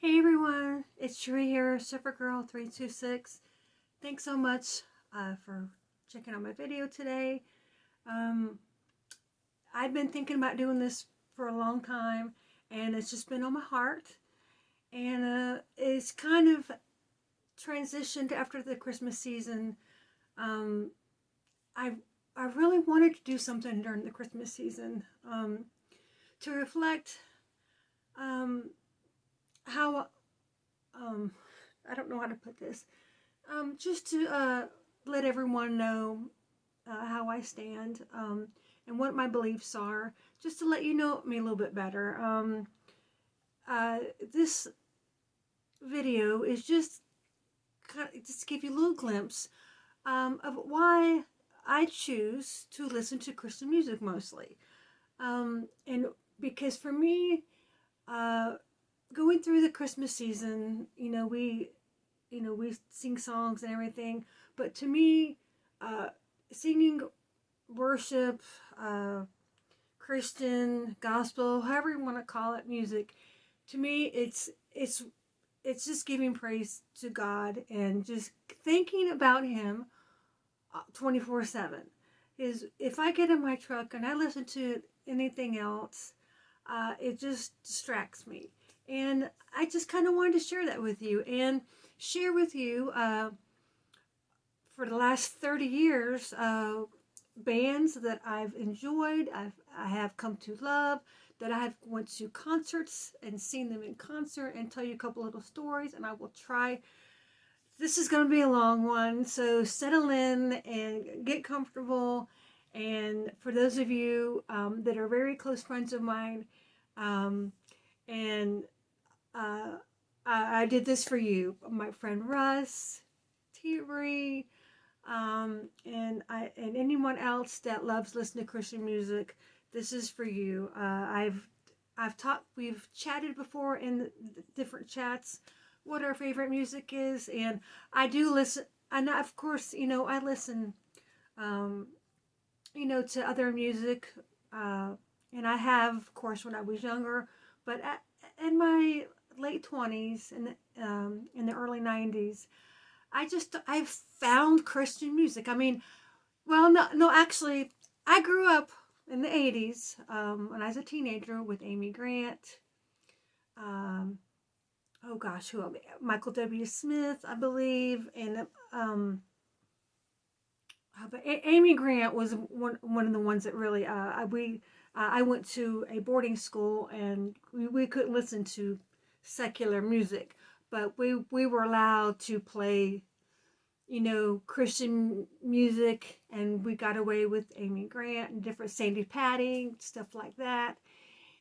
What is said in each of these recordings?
Hey everyone, it's Sheree here, Surfergirl326. Thanks so much for checking out my video today. Um, I've been thinking about doing this for a long time, and it's just been on my heart. And it's kind of transitioned after the Christmas season. Um, I I really wanted to do something during the Christmas season to reflect um, how um, I don't know how to put this. Just to let everyone know how I stand and what my beliefs are, just to let you know me a little bit better. This video is just just give you a little glimpse of why I choose to listen to Christian music mostly, and because for me, uh, going through the Christmas season, we sing songs and everything, but to me, uh, singing worship, uh, Christian, gospel, however you want to call it, music, to me, it's just giving praise to God and just thinking about Him 24/7. Is if I get in my truck and I listen to anything else, it just distracts me. And I just kind of wanted to share that with you and share with you for the last 30 years bands that I've enjoyed, I have come to love, that I have went to concerts and seen them in concert, and tell you a couple little stories. And I will try. This is going to be a long one, so settle in and get comfortable. And for those of you that are very close friends of mine, um, and I did this for you, my friend Russ, T. And anyone else that loves listening to Christian music, this is for you. We've chatted before in different chats what our favorite music is, and I do listen. And of course, I listen, um, to other music, and I have, of course, when I was younger, but in my late 20s and in the early 90s, I found Christian music. I mean, well, no, actually, I grew up in the 80s when I was a teenager with Amy Grant. Um, oh gosh, who else? Michael W. Smith, I believe, and but Amy Grant was one of the ones that really I went to a boarding school, and we couldn't listen to secular music, but we were allowed to play Christian music, and we got away with Amy Grant and different Sandy Patty, stuff like that.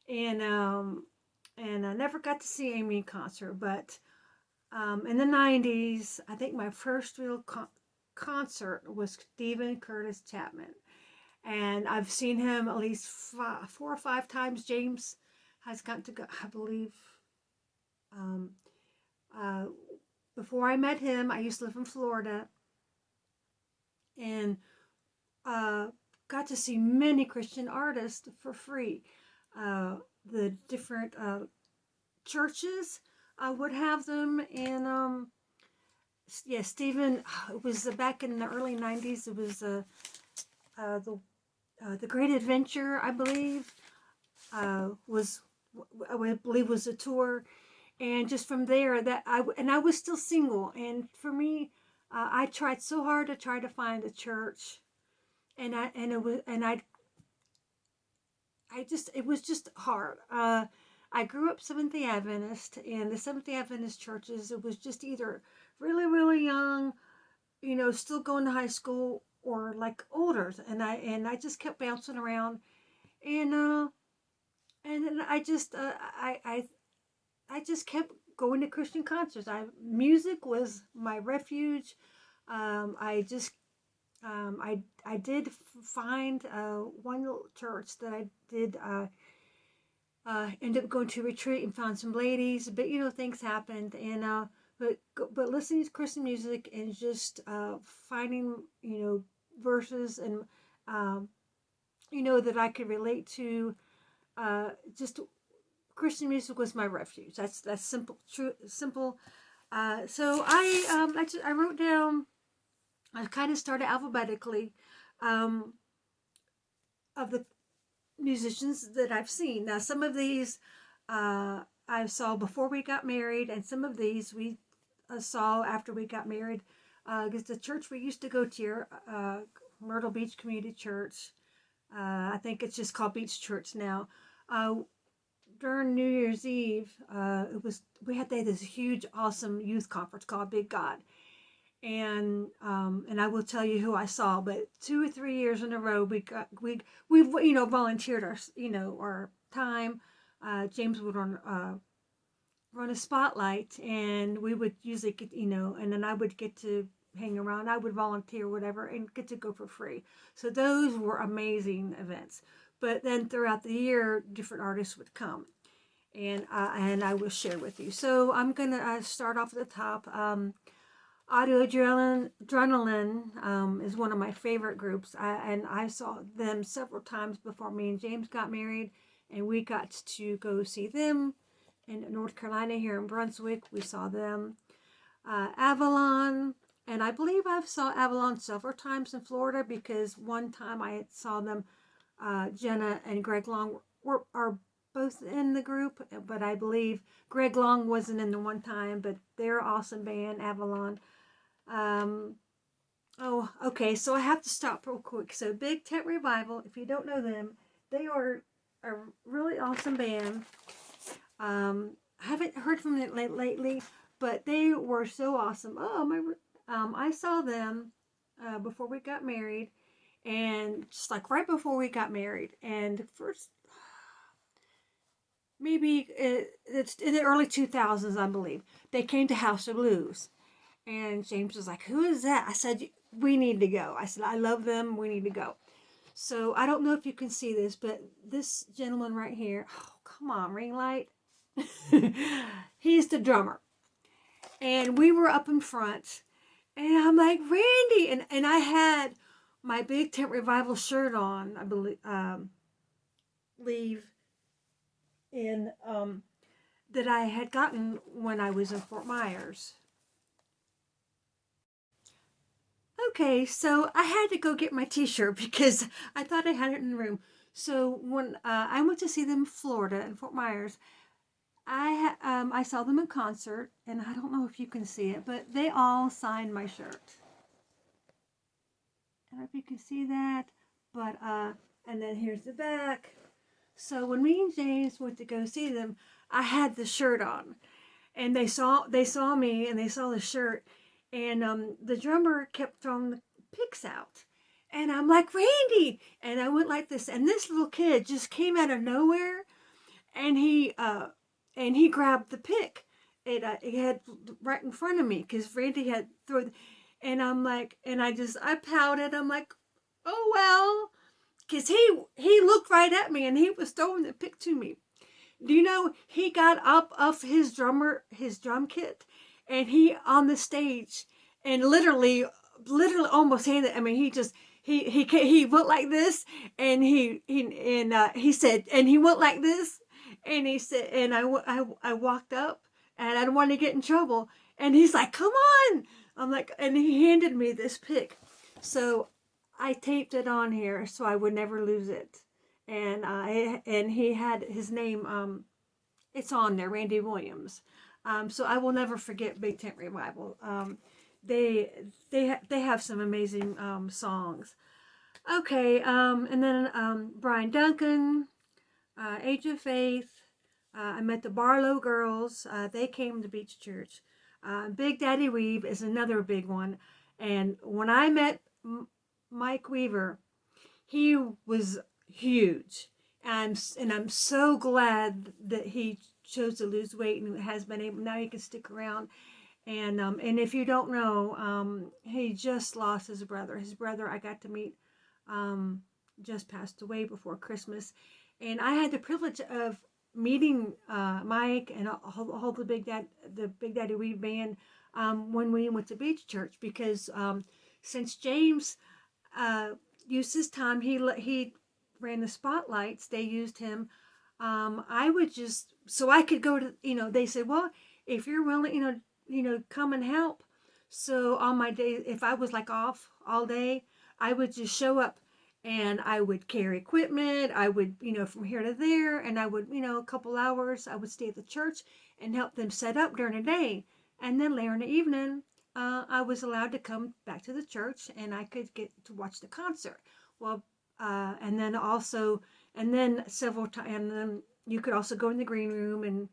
And I never got to see Amy in concert, but in the 90s, I think my first real concert was Stephen Curtis Chapman. And I've seen him at least 4 or 5 times. James has got to go, I believe. Um, uh, Before I met him, I used to live in Florida, and got to see many Christian artists for free. The different churches would have them, and yeah, Stephen. It was back in the early '90s. It was the Great Adventure, I believe, was I believe was a tour, and just from there I was still single, and for me, I tried so hard to try to find a church, and it was just hard. I grew up Seventh-day Adventist, and the Seventh-day Adventist churches, it was just either really, really young, still going to high school, or like older, and I just kept bouncing around, and then I just kept going to Christian concerts. Music was my refuge. I just I did find one little church that I did end up going to retreat and found some ladies, but things happened, and but listening to Christian music and just finding verses and that I could relate to, just Christian music was my refuge. That's simple, true, simple. So I wrote down. I kind of started alphabetically um, of the musicians that I've seen. Now, some of these I saw before we got married, and some of these we saw after we got married. Because the church we used to go to, Myrtle Beach Community Church, I think it's just called Beach Church now. During New Year's Eve, we had this huge, awesome youth conference called Big God, and I will tell you who I saw. But 2 or 3 years in a row, we've volunteered our time. James would run a spotlight, and we would usually get and then I would get to hang around. I would volunteer, whatever, and get to go for free. So those were amazing events. But then throughout the year, different artists would come, and I will share with you. So I'm gonna start off at the top. Audio Adrenaline is one of my favorite groups, and I saw them several times before me and James got married, and we got to go see them in North Carolina, here in Brunswick. We saw them. Avalon, and I believe I've saw Avalon several times in Florida, because one time I saw them. Jenna and Greg Long are both in the group, but I believe Greg Long wasn't in the one time, but they're an awesome band, Avalon. Oh, okay, so I have to stop real quick. So Big Tent Revival, if you don't know them, they are a really awesome band. I haven't heard from them lately, but they were so awesome. I saw them before we got married, and just like right before we got married, and first, maybe it's in the early 2000s, I believe. They came to House of Blues, and James was like, "Who is that?" I said, "We need to go." I said, "I love them. We need to go." So I don't know if you can see this, but this gentleman right here, oh, come on, ring light. He's the drummer. And we were up in front, and I'm like, "Randy," and I had my Big Tent Revival shirt on, I believe, leave in that I had gotten when I was in Fort Myers. Okay, so I had to go get my t-shirt because I thought I had it in the room. So when I went to see them in Florida, in Fort Myers, I saw them in concert, and I don't know if you can see it, but they all signed my shirt. I don't know if you can see that, but and then here's the back. So when me and James went to go see them, I had the shirt on, and they saw me, and they saw the shirt, and the drummer kept throwing the picks out, and I'm like, "Randy," and I went like this, and this little kid just came out of nowhere, and he grabbed the pick. It had right in front of me, because Randy had thrown, and I'm like, and I pouted. I'm like, "Oh well," because he looked right at me, and he was throwing the pick to me. Do you know he got up off his drum kit, and he on the stage, and literally almost handed. I mean, he went like this, and he said, and he went like this, and he said, and I walked up, and I didn't want to get in trouble, and he's like, "Come on!" I'm like, and he handed me this pick, so I taped it on here so I would never lose it, and he had his name. It's on there, Randy Williams. So I will never forget Big Tent Revival. They have some amazing songs. Okay, and then Brian Duncan, Age of Faith. I met the Barlow Girls. They came to Beach Church. Big Daddy Weave is another big one. And when I met Mike Weaver, he was huge. And I'm so glad that he chose to lose weight and has been able. Now he can stick around. And if you don't know, he just lost his brother. His brother I got to meet just passed away before Christmas, and I had the privilege of meeting Mike and all the Big Daddy Weave band when we went to Beach Church, because since James used his time, he ran the spotlights. They used him I would just, so I could go to, they said, well, if you're willing, come and help. So on my day, if I was like off all day, I would just show up and I would carry equipment. I would, from here to there, and I would, a couple hours, I would stay at the church and help them set up during the day. And then later in the evening, I was allowed to come back to the church and I could get to watch the concert. Well, and then also, and then several times, and then you could also go in the green room and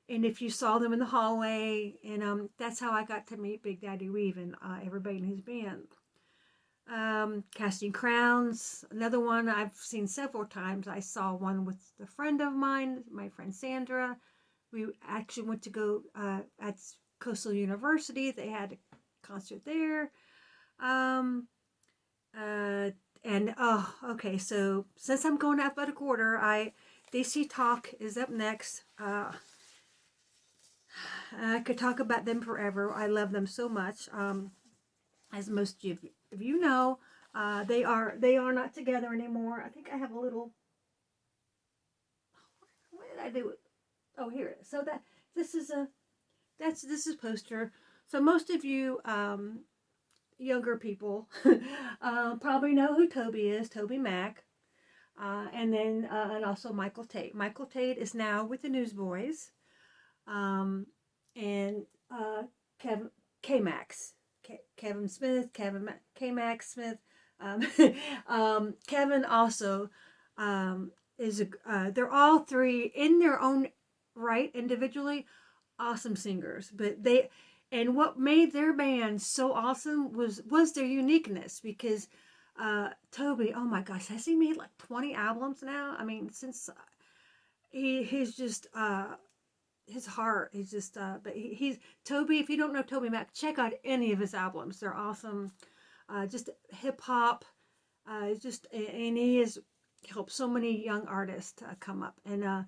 if you saw them in the hallway, and that's how I got to meet Big Daddy Weave and everybody in his band. Casting Crowns, another one I've seen several times. I saw one with a friend of mine, my friend Sandra. We actually went to go at Coastal University. They had a concert there. And oh, okay. So since I'm going alphabetical order, DC Talk is up next. I could talk about them forever. I love them so much. As most of you know, they are not together anymore. I think I have a little. What did I do? Oh, here it is. So this is this is poster. So most of you younger people probably know who Toby is. Toby Mac. And also Michael Tate. Michael Tate is now with the Newsboys. And Kevin K-Max. Kevin Smith, K-Max Smith. Kevin also they're all three in their own right individually awesome singers, but and what made their band so awesome was their uniqueness, because Toby, oh my gosh, has he made like 20 albums now? I mean, since he's just his heart is just but he's Toby. If you don't know Toby Mac, check out any of his albums. They're awesome. Just hip hop. And he has helped so many young artists come up. And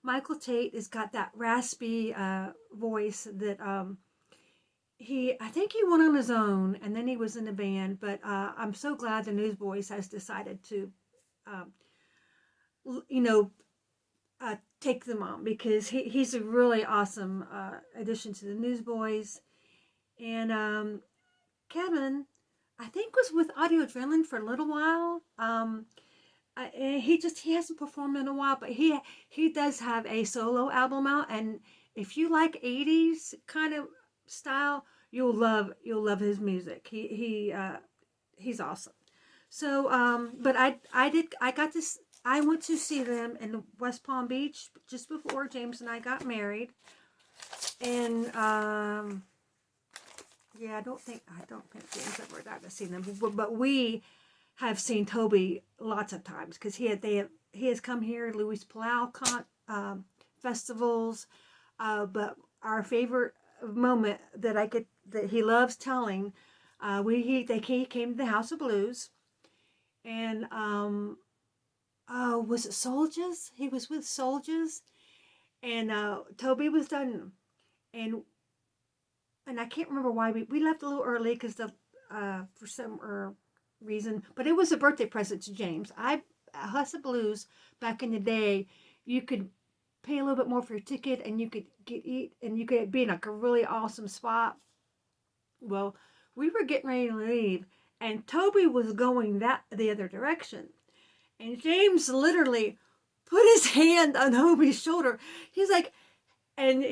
Michael Tate has got that raspy voice that I think he went on his own and then he was in a band. But I'm so glad the Newsboys has decided to, you know, take them on, because he's a really awesome addition to the Newsboys. And Kevin, I think, was with Audio Adrenaline for a little while. And he hasn't performed in a while, but he does have a solo album out, and if you like 80s kind of style, you'll love his music. He's awesome. So but I went to see them in West Palm Beach just before James and I got married. And yeah, I don't think James ever got to see them, but we have seen Toby lots of times, because he has come here, Louis Palau festivals. But our favorite moment that he loves telling, he came to the House of Blues, and was it Soldiers? He was with Soldiers, and Toby was done, and I can't remember why we left a little early, because for some reason, but it was a birthday present to James. House of Blues back in the day, you could pay a little bit more for your ticket, and you could eat, and you could be in like a really awesome spot. Well, we were getting ready to leave, and Toby was going the other direction, and James literally put his hand on Toby's shoulder. He's like, and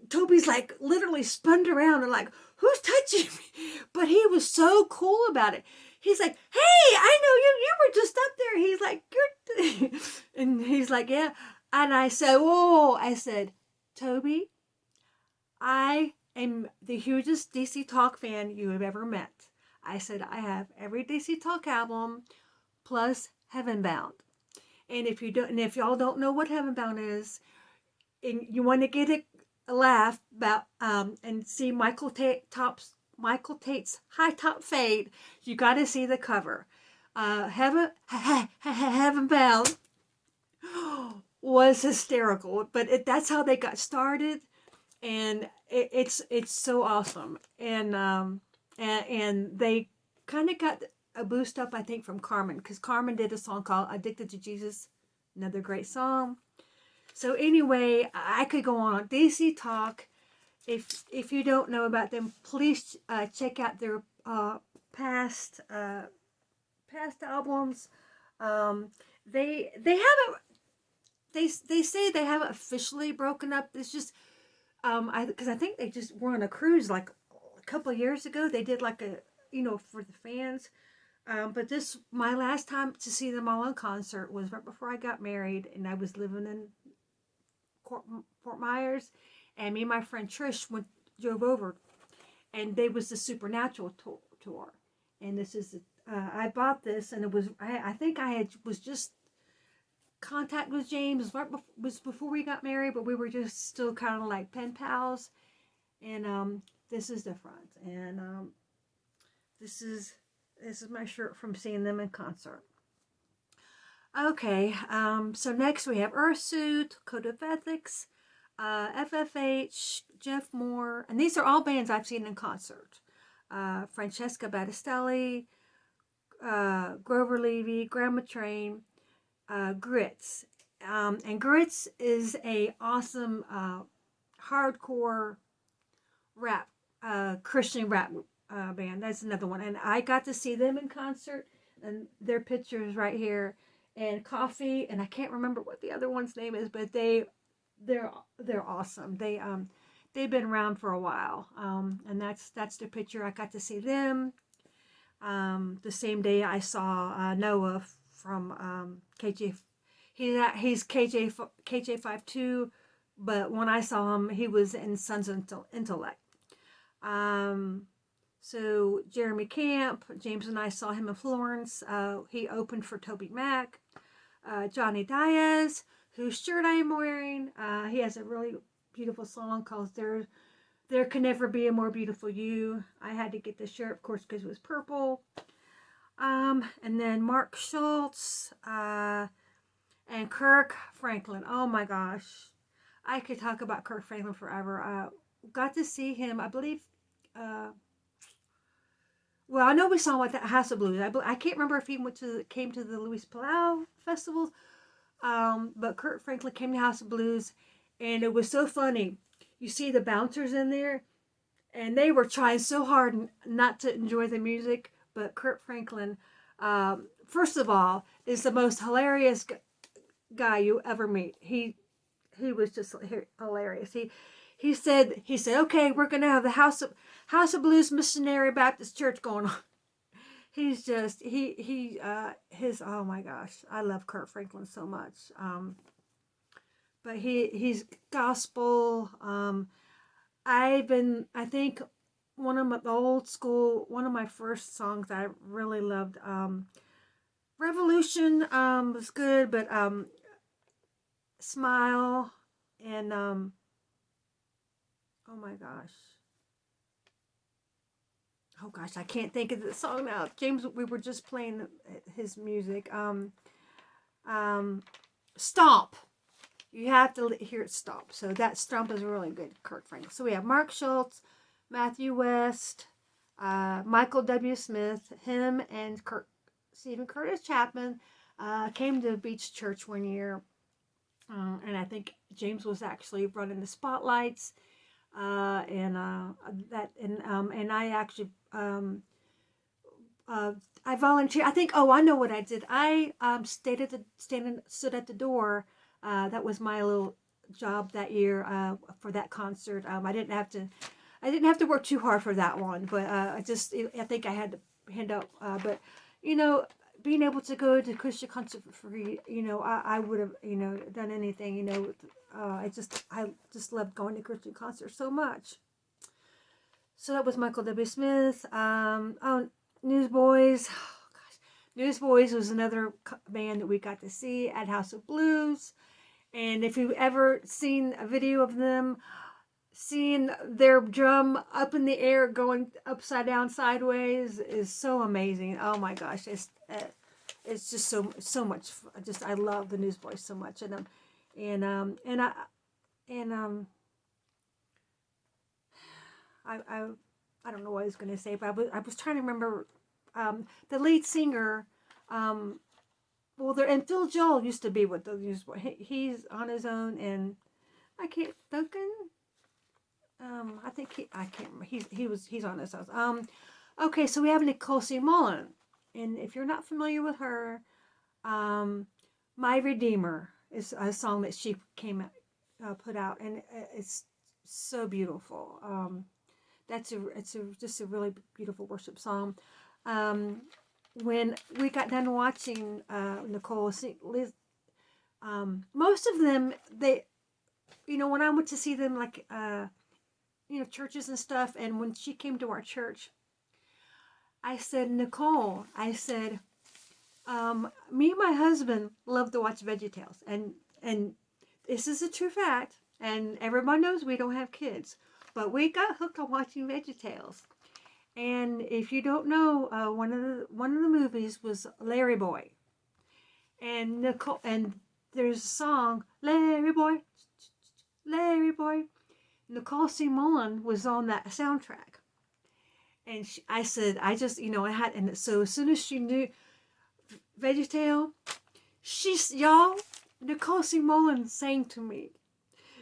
Toby's like literally spun around and like, who's touching me? But he was so cool about it. He's like, hey, I know you. You were just up there. He's like, you're, and he's like, yeah. And I said, Toby, I am the hugest DC Talk fan you have ever met. I said, I have every DC Talk album plus Heaven Bound. And if y'all don't know what Heaven Bound is, and you want to get a laugh about and see Michael Tate's high top fade, you got to see the cover. Heaven Bound was hysterical, but that's how they got started, and it's so awesome. And they kind of got a boost up, I think, from Carmen, because Carmen did a song called "Addicted to Jesus," another great song. So anyway, I could go on DC Talk. If you don't know about them, please check out their past past albums. Um, they haven't they say they haven't officially broken up. It's just because I think they just were on a cruise like a couple of years ago. They did like a for the fans. But this my last time to see them all in concert was right before I got married, and I was living in Fort Myers, and me and my friend Trish drove over, and they was the Supernatural tour, and this is I bought this, and it was I think I had was just contact with James was before we got married, but we were just still kind of like pen pals, and this is the front, and this is my shirt from seeing them in concert. Okay, so next we have Earthsuit, Code of Ethics, FFH, Jeff Moore, and these are all bands I've seen in concert. Francesca Battistelli, Grover Levy, Grandma Train, Grits. And Grits is a awesome hardcore rap, Christian rap band. That's another one. And I got to see them in concert, and their pictures right here. And Coffee, and I can't remember what the other one's name is, but they're awesome. They've been around for a while, and that's the picture. I got to see them. The same day I saw Noah from KJ. He's KJ52, but when I saw him, he was in Sons of Intellect. So Jeremy Camp, James and I saw him in Florence. He opened for Toby Mac. Johnny Diaz, whose shirt I am wearing. He has a really beautiful song called There Can Never Be a More Beautiful You. I had to get the shirt, of course, because it was purple. And then Mark Schultz and Kirk Franklin. Oh my gosh. I could talk about Kirk Franklin forever. Got to see him, I believe, well, I know we saw him at the House of Blues. I can't remember if he came to the Luis Palau Festival, but Kirk Franklin came to House of Blues, and it was so funny. You see the bouncers in there, and they were trying so hard not to enjoy the music, but Kirk Franklin, first of all, is the most hilarious guy you ever meet. He was just hilarious. He said, okay, we're gonna have the House of Blues Missionary Baptist Church going on. He's just his oh my gosh, I love Kirk Franklin so much. But he's gospel. I think one of the old school, one of my first songs I really loved. Revolution was good, but Smile and oh my gosh. Oh gosh, I can't think of the song now. James, we were just playing his music. Stomp. You have to hear it stomp. So that Stomp is really good, Kirk Franklin. So we have Mark Schultz, Matthew West, Michael W. Smith, him and Stephen Curtis Chapman came to Beach Church one year. And I think James was actually running the spotlights. And I actually I volunteered. I think I know what I did. I stood at the door. That was my little job that year for that concert. I didn't have to work too hard for that one, but I think I had to hand out. But being able to go to Christian concert for free, I would have done anything. I just loved going to Christian concerts so much. So that was Michael W. Smith. Newsboys. Oh, gosh. Newsboys was another band that we got to see at House of Blues. And if you've ever seen a video of them, seeing their drum up in the air going upside down sideways is so amazing. Oh my gosh. It's just so much. I love the Newsboys so much. I don't know what I was going to say, but I was trying to remember the lead singer. well, there and Phil Joel used to be with the he's on his own, and I can't Duncan. I think I can't remember. He's on his own. Okay, so we have Nicole C. Mullen, and if you're not familiar with her, um, "My Redeemer" is a song that she put out, and it's so beautiful. It's just a really beautiful worship song. Um, when we got done watching Nicole, Liz, most of them when I went to see them like churches and stuff, and when she came to our church, I said, Nicole, I said, me and my husband love to watch VeggieTales, and this is a true fact, and everybody knows we don't have kids, but we got hooked on watching VeggieTales. And if you don't know, one of the movies was Larry Boy, and Nicole, and there's a song, Larry Boy, Larry Boy. Nicole C. Mullen was on that soundtrack, and I said, I just, I had, and so as soon as she knew VeggieTale, y'all, Nicole C. Mullen sang to me.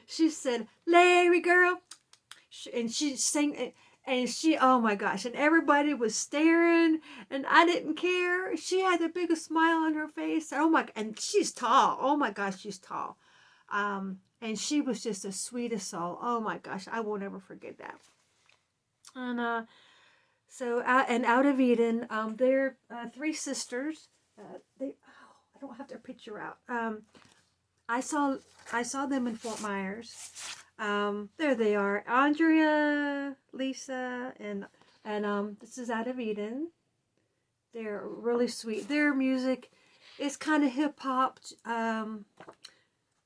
She said, Larry girl, and she sang, and she, oh my gosh, and everybody was staring, and I didn't care. She had the biggest smile on her face. Oh my, and she's tall. Oh my gosh, she's tall. And she was just the sweetest soul. Oh my gosh, I won't ever forget that. And and Out of Eden, they're three sisters. I don't have their picture out. I saw them in Fort Myers. There they are, Andrea, Lisa, and this is Out of Eden. They're really sweet. Their music is kind of hip hop,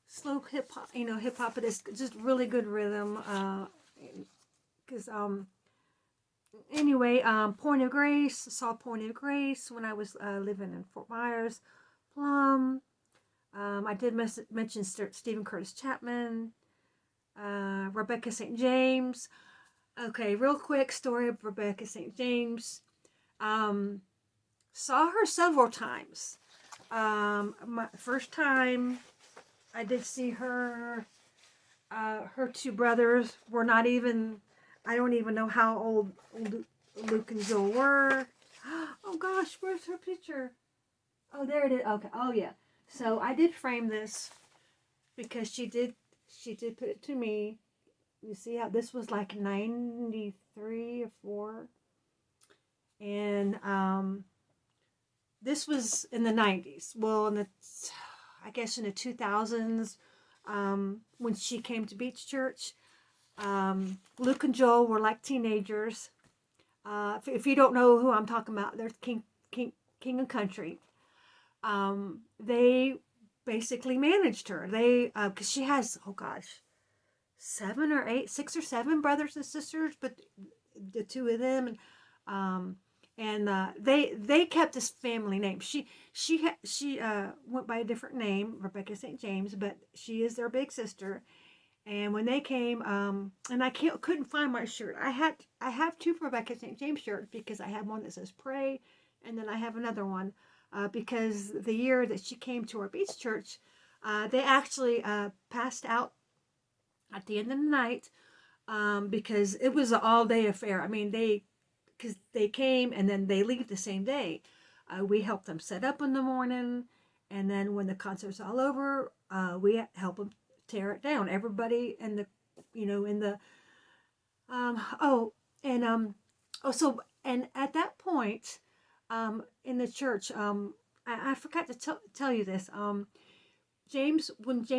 slow hip hop, hip hop, but it's just really good rhythm. Because anyway, Point of Grace, saw Point of Grace when I was living in Fort Myers, Plum. I did mention Stephen Curtis Chapman, Rebecca St. James. Okay, real quick story of Rebecca St. James. Saw her several times. My first time I did see her, her two brothers were not even, I don't even know how old Luke and Joel were. Oh gosh, where's her picture? Oh, there it is. Okay. Oh yeah. So I did frame this because she did put it to me. You see how this was like 93 or 4. And this was in the 90s. Well, I guess in the 2000s, when she came to Beach Church, Luke and Joel were like teenagers. If you don't know who I'm talking about, they're King and Country. They basically managed her. They, because she has, oh gosh, 6 or 7 brothers and sisters, but the two of them, and they kept this family name. She went by a different name, Rebecca St. James, but she is their big sister. And when they came, and I couldn't find my shirt. I have 2 Rebecca St. James shirts because I have one that says pray, and then I have another one because the year that she came to our beach church, they actually passed out at the end of the night because it was an all-day affair. I mean, because they came and then they leave the same day. We helped them set up in the morning, and then when the concert's all over, we help them tear it down. Everybody in the, in the, and at that point, in the church, I forgot to tell you this. When James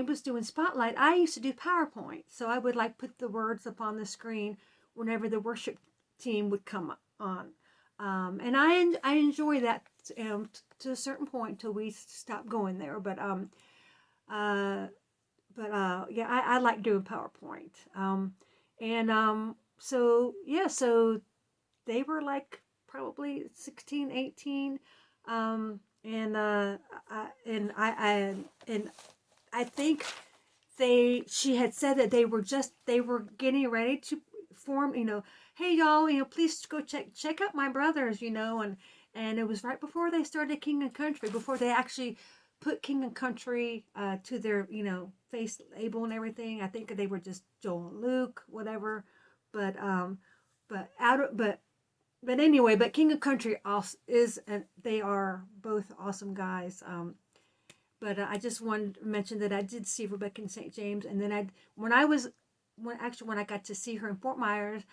was doing Spotlight, I used to do PowerPoint. So I would like put the words up on the screen whenever the worship team would come on. And I enjoy that to a certain point until we stopped going there. But yeah, I like doing PowerPoint. So they were like probably 16, 18. I think she had said that they were getting ready to form, hey y'all, please go check out my brothers, and it was right before they started King and Country, before they actually put King and Country to their, face label and everything. I think they were just Joel and Luke, whatever. But but out of but anyway, but King and Country also is, and they are both awesome guys. But I just wanted to mention that I did see Rebecca in St. James, and then when I got to see her in Fort Myers,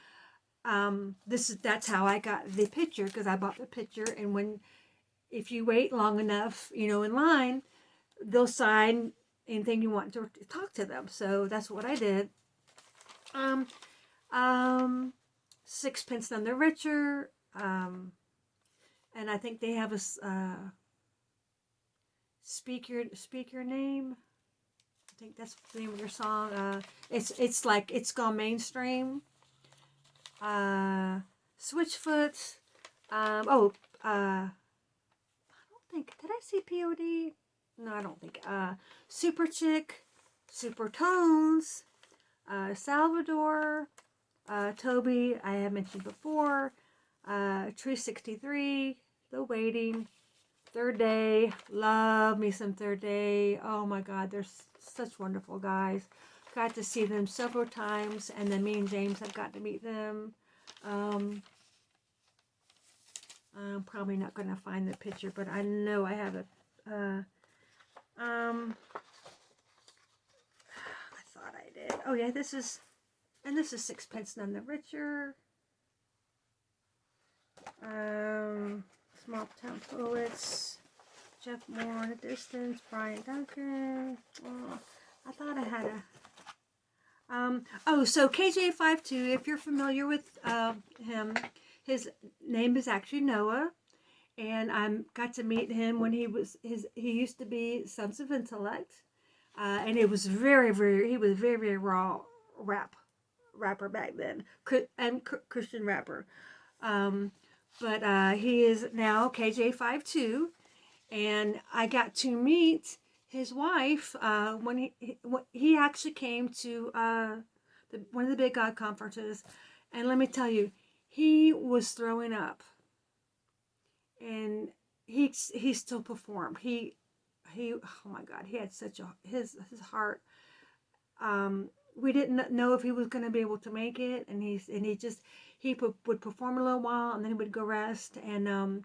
that's how I got the picture, because I bought the picture, and if you wait long enough, in line, they'll sign anything you want to talk to them. So that's what I did. Sixpence None the Richer, and I think they have a speak your name. I think that's the name of your song. It's like it's gone mainstream. Switchfoot. I don't think, did I see POD? No, I don't think. Super Chick, Super Tones, Salvador, Toby, I have mentioned before, Tree 63, The Waiting, Third Day, love me some Third Day. Oh my God, they're such wonderful guys. Got to see them several times, and then me and James have got to meet them. I'm probably not going to find the picture, but I know I have it. I thought I did. Oh yeah, this is Sixpence None the Richer. Small Town Poets, Jeff Moore in the Distance, Brian Duncan. Oh, I thought I had a. So KJ52, if you're familiar with him, his name is actually Noah, and I got to meet him when he used to be Sons of Intellect, and it was he was very, very raw rapper back then, and Christian rapper. But he is now KJ52, and I got to meet his wife when he actually came to one of the Big God conferences, and let me tell you, he was throwing up, and he still performed. He oh my God, he had such his heart. We didn't know if he was going to be able to make it, and he would perform a little while, and then he would go rest. And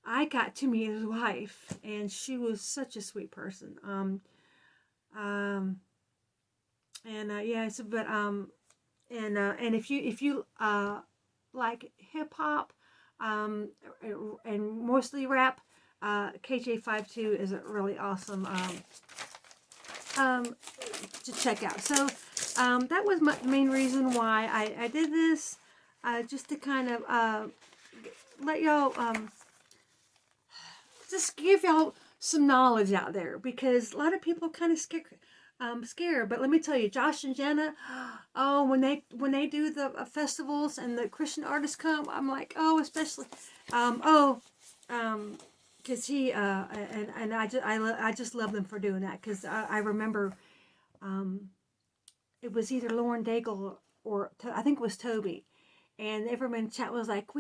I got to meet his wife, and she was such a sweet person. And if you like hip hop, and mostly rap, KJ52 is a really awesome to check out. So that was my main reason why I did this, just to kind of let y'all just give y'all some knowledge out there, because a lot of people kind of scared. But let me tell you, Josh and Jenna, oh, when they do the festivals and the Christian artists come, I'm like, oh, especially because he and I just love them for doing that, because I remember it was either Lauren Daigle or I think it was Toby, and everyone in chat was like,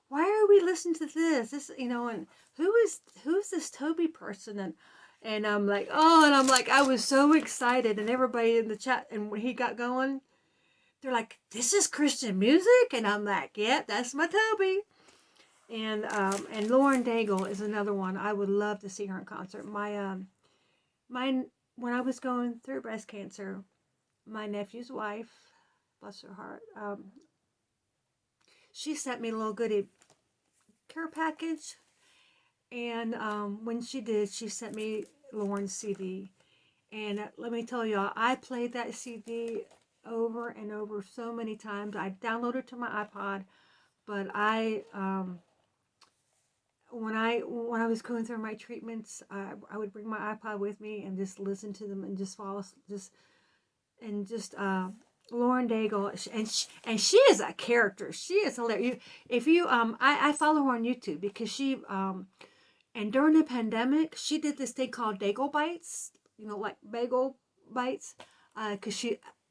why are we listening to this, and who's this Toby person, and I'm like, oh, and I'm like, I was so excited, and everybody in the chat, and when he got going, they're like, this is Christian music, and I'm like, yeah, that's my Toby. And Lauren Daigle is another one. I would love to see her in concert. When I was going through breast cancer, my nephew's wife, bless her heart, she sent me a little goodie care package, and when she did, she sent me Lauren's CD, and let me tell y'all, I played that CD over and over so many times. I downloaded it to my iPod, but when I was going through my treatments, I would bring my iPod with me and just listen to them and just Lauren Daigle, and she is a character. She is hilarious. I follow her on YouTube, because she and during the pandemic, she did this thing called Daigle Bites, like bagel bites, because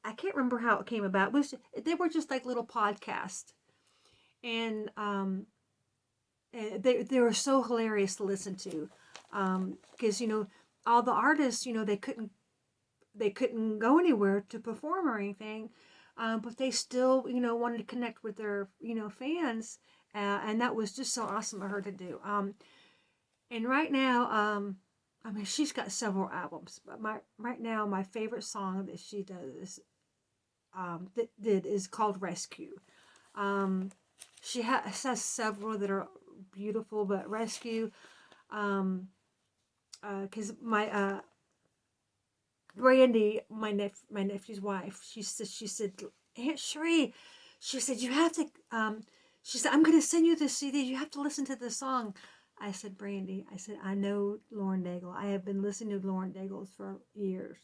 I can't remember how it came about. They were just like little podcasts, and they were so hilarious to listen to. because all the artists, they couldn't go anywhere to perform or anything, but they still, wanted to connect with their, fans, and that was just so awesome of her to do. And right now, I mean, she's got several albums, but right now my favorite song that she does is called Rescue. Um, she has several that are beautiful, but Rescue, because my Brandy, my nephew's wife, she said, Aunt Cherie, she said, you have to, she said, I'm going to send you this CD. You have to listen to this song. I said, Brandy, I said, I know Lauren Daigle. I have been listening to Lauren Daigle for years.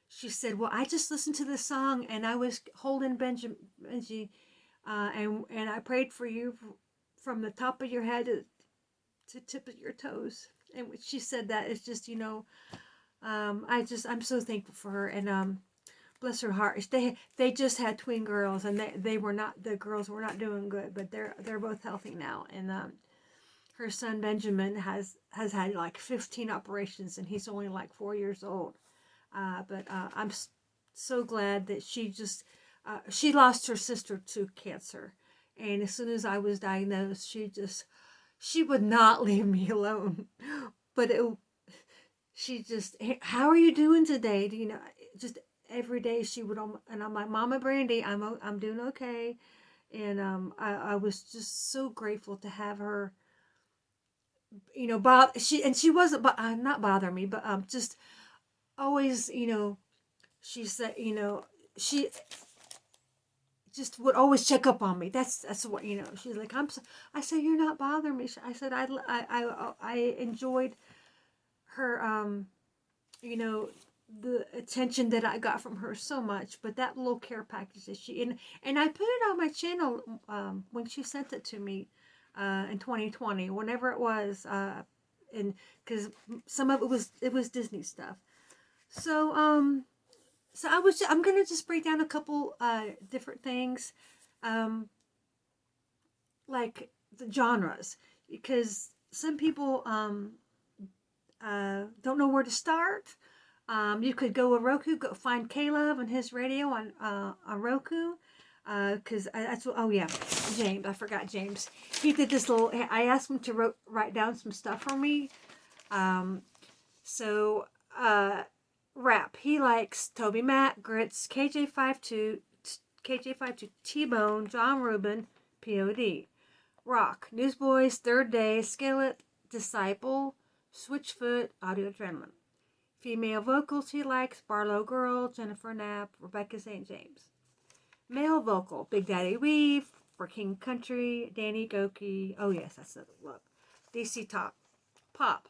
She said, well, I just listened to this song and I was holding Benji, and I prayed for you from the top of your head to tip of your toes. And she said that it's just, I'm so thankful for her, and bless her heart. They just had twin girls, and the girls were not doing good, but they're both healthy now. And her son Benjamin has had like 15 operations, and he's only like 4 years old. But I'm so glad that she lost her sister to cancer, and as soon as I was diagnosed, she would not leave me alone. But she just, hey, how are you doing today? Just every day she would, and I'm like, Mama Brandy, I'm doing okay. And I was just so grateful to have her, she wasn't, but not bother me, but just always, she said, she just would always check up on me. That's what, she's like, I said, you're not bothering me. I said, I enjoyed her, the attention that I got from her so much, but that little care package that and I put it on my channel when she sent it to me in 2020, whenever it was, and because some of it was Disney stuff. So I'm gonna just break down a couple different things, um, like the genres, because some people don't know where to start. You could go to Roku, go find Caleb and his radio on Roku. Because that's what, oh yeah, James, I forgot James. He did this little, I asked him to write down some stuff for me. Um, so, rap. He likes Toby Mac, Grits, KJ52, T-Bone, John Rubin, POD. Rock, Newsboys, Third Day, Skillet, Disciple, Switchfoot, Audio Adrenaline. Female vocals he likes Barlow Girl, Jennifer Knapp, Rebecca St. James. Male vocal, Big Daddy Weave, For King Country, Danny Goki. Oh yes, that's the look. DC Top. Pop,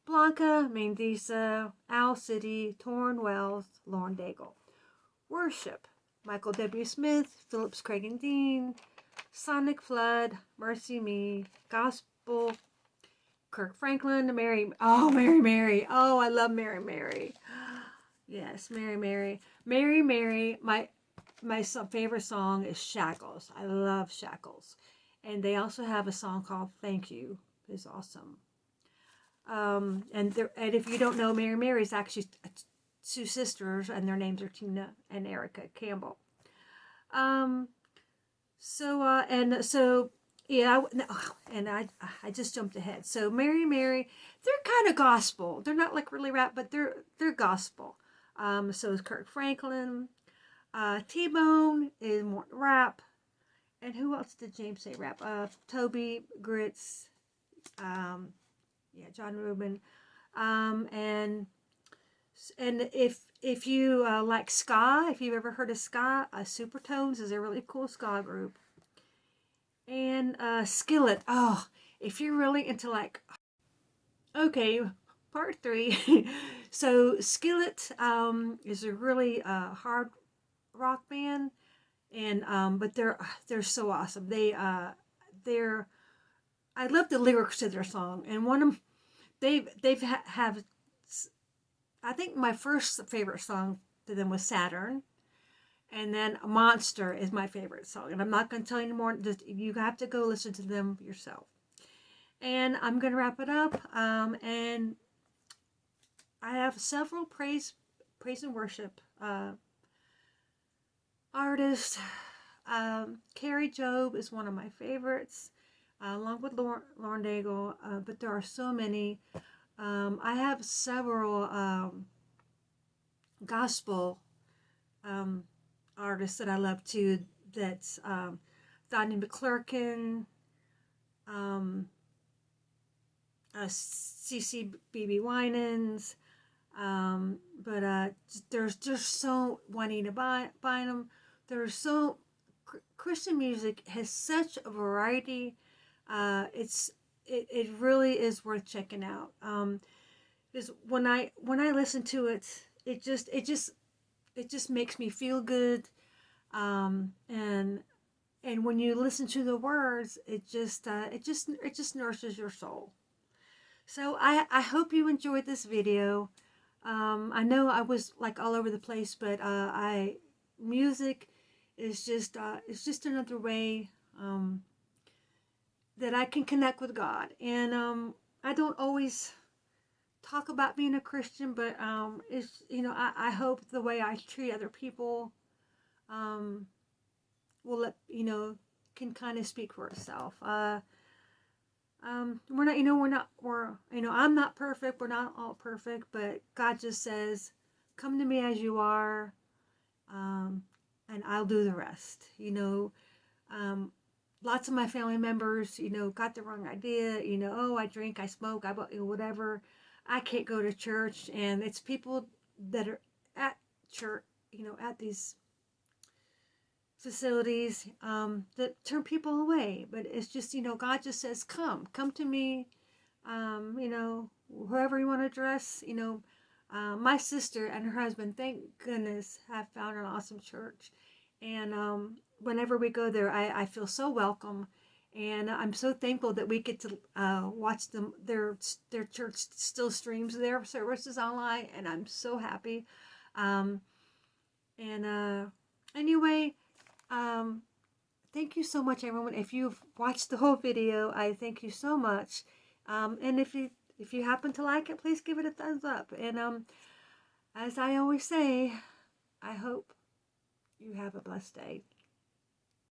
Blanca, Mandisa, Owl City, Torn Wells, Lauren Daigle. Worship, Michael W. Smith, Phillips Craig and Dean, Sonic Flood, Mercy Me, Gospel, Kirk Franklin, Mary. Oh, Mary Mary. Oh, I love Mary Mary. Yes, Mary Mary. Mary Mary. My favorite song is Shackles. I love Shackles. And they also have a song called Thank You. It's awesome. And if you don't know, Mary Mary is actually two sisters, and their names are Tina and Erica Campbell. Yeah, and I just jumped ahead. So Mary Mary, they're kind of gospel. They're not like really rap, but they're gospel. So is Kirk Franklin. T-Bone is more rap. And who else did James say rap? Toby, Grits, John Rubin. And if you like ska, if you've ever heard of ska, Supertones is a really cool ska group. And Skillet. Oh, if you're really into like, okay, part 3. So Skillet is a really hard rock band, and but they're so awesome. They're I love the lyrics to their song, and one of them have I think my first favorite song to them was Saturn. And then Monster is my favorite song. And I'm not going to tell you more. You have to go listen to them yourself. And I'm going to wrap it up. And I have several praise and worship artists. Carrie Job is one of my favorites, along with Lauren Daigle. But there are so many. I have several gospel artists that I love too. That's Donnie McClurkin, um, CC BB Winans, but there's just so Juanita Bynum. There's so Christian music has such a variety. It really is worth checking out. Is when I listen to it, it just makes me feel good. And when you listen to the words, it just nourishes your soul. So I hope you enjoyed this video. I know I was like all over the place, but music is just it's just another way that I can connect with God. And I don't always talk about being a Christian, but it's I hope the way I treat other people um, will let can kind of speak for itself. We're not, I'm not perfect. We're not all perfect, but God just says, come to me as you are, and I'll do the rest. Lots of my family members, got the wrong idea, oh, I drink, I smoke, whatever. I can't go to church. And it's people that are at church, at these facilities that turn people away. But it's just, God just says, come to me, whoever you want to dress, my sister and her husband, thank goodness, have found an awesome church. And whenever we go there, I feel so welcome. And I'm so thankful that we get to watch them. Their church still streams their services online, and I'm so happy. And anyway, thank you so much, everyone. If you've watched the whole video, I thank you so much. And if you happen to like it, please give it a thumbs up. And as I always say, I hope you have a blessed day.